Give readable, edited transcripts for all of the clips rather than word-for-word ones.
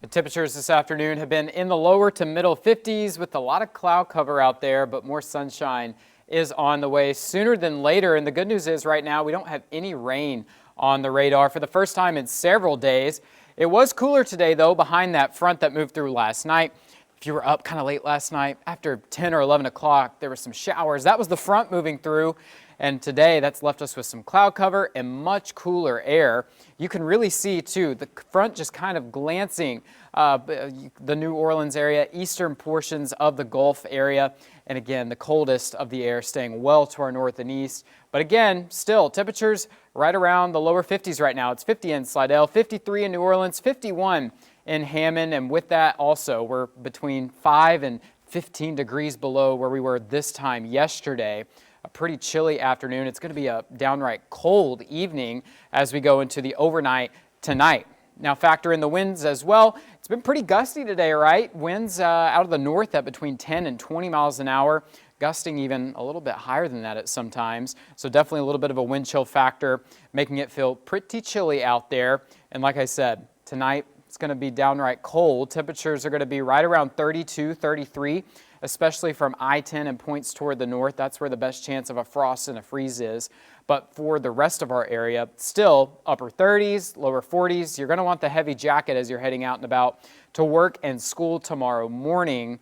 The temperatures this afternoon have been in the lower to middle 50s with a lot of cloud cover out there, but more sunshine is on the way sooner than later. And the good news is right now we don't have any rain on the radar for the first time in several days. It was cooler today, though, behind that front that moved through last night. If you were up kind of late last night, after 10 or 11 o'clock, there were some showers. That was the front moving through. And today, that's left us with some cloud cover and much cooler air. You can really see, too, the front just kind of glancing the New Orleans area, eastern portions of the Gulf area. And again, the coldest of the air staying well to our north and east. But again, still, temperatures right around the lower 50s right now. It's 50 in Slidell, 53 in New Orleans, 51 in Hammond. And with that also, we're between 5 and 15 degrees below where we were this time yesterday. A pretty chilly afternoon. It's going to be a downright cold evening as we go into the overnight tonight. Now factor in the winds as well. It's been pretty gusty today, right? Winds out of the north at between 10 and 20 miles an hour, gusting even a little bit higher than that at some times. So definitely a little bit of a wind chill factor, making it feel pretty chilly out there. And like I said, tonight it's going to be downright cold. Temperatures are going to be right around 32, 33. Especially from I-10 and points toward the north. That's where the best chance of a frost and a freeze is. But for the rest of our area, still upper 30s, lower 40s. You're going to want the heavy jacket as you're heading out and about to work and school tomorrow morning.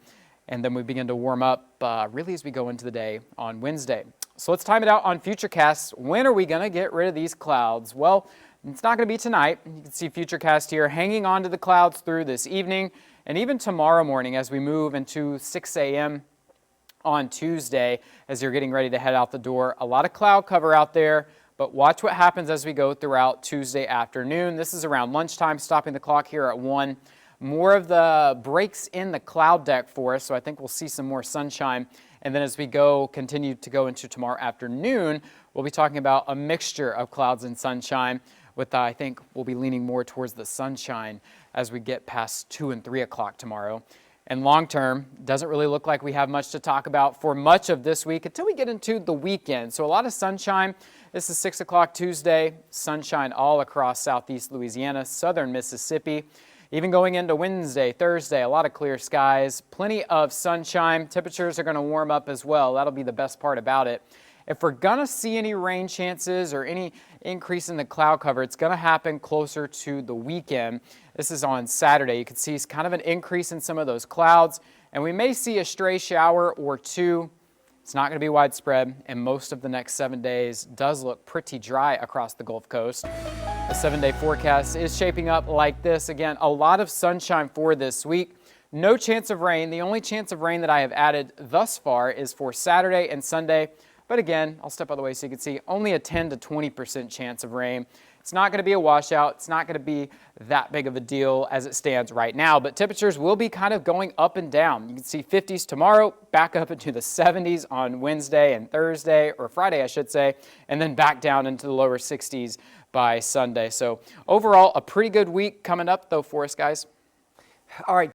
And then we begin to warm up really as we go into the day on Wednesday. So let's time it out on Futurecast. When are we going to get rid of these clouds? Well, it's not going to be tonight. You can see Futurecast here hanging on to the clouds through this evening. And even tomorrow morning as we move into 6 a.m. on Tuesday as you're getting ready to head out the door. A lot of cloud cover out there, but watch what happens as we go throughout Tuesday afternoon. This is around lunchtime, stopping the clock here at 1. More of the breaks in the cloud deck for us, so I think we'll see some more sunshine. And then as we continue to go into tomorrow afternoon, we'll be talking about a mixture of clouds and sunshine. With I think we'll be leaning more towards the sunshine as we get past 2 and 3 o'clock tomorrow. And long term, doesn't really look like we have much to talk about for much of this week until we get into the weekend. So a lot of sunshine. This is 6 o'clock Tuesday. Sunshine all across southeast Louisiana, southern Mississippi. Even going into Wednesday, Thursday, a lot of clear skies, plenty of sunshine. Temperatures are going to warm up as well. That'll be the best part about it. If we're going to see any rain chances or any increase in the cloud cover, it's going to happen closer to the weekend. This is on Saturday. You can see it's kind of an increase in some of those clouds, and we may see a stray shower or two. It's not going to be widespread, and most of the next 7 days does look pretty dry across the Gulf Coast. The 7-day forecast is shaping up like this. Again, a lot of sunshine for this week. No chance of rain. The only chance of rain that I have added thus far is for Saturday and Sunday. But again, I'll step out of the way so you can see only a 10 to 20% chance of rain. It's not going to be a washout. It's not going to be that big of a deal as it stands right now. But temperatures will be kind of going up and down. You can see 50s tomorrow, back up into the 70s on Wednesday and Thursday, or Friday, I should say, and then back down into the lower 60s by Sunday. So overall, a pretty good week coming up, though, for us, guys. All right.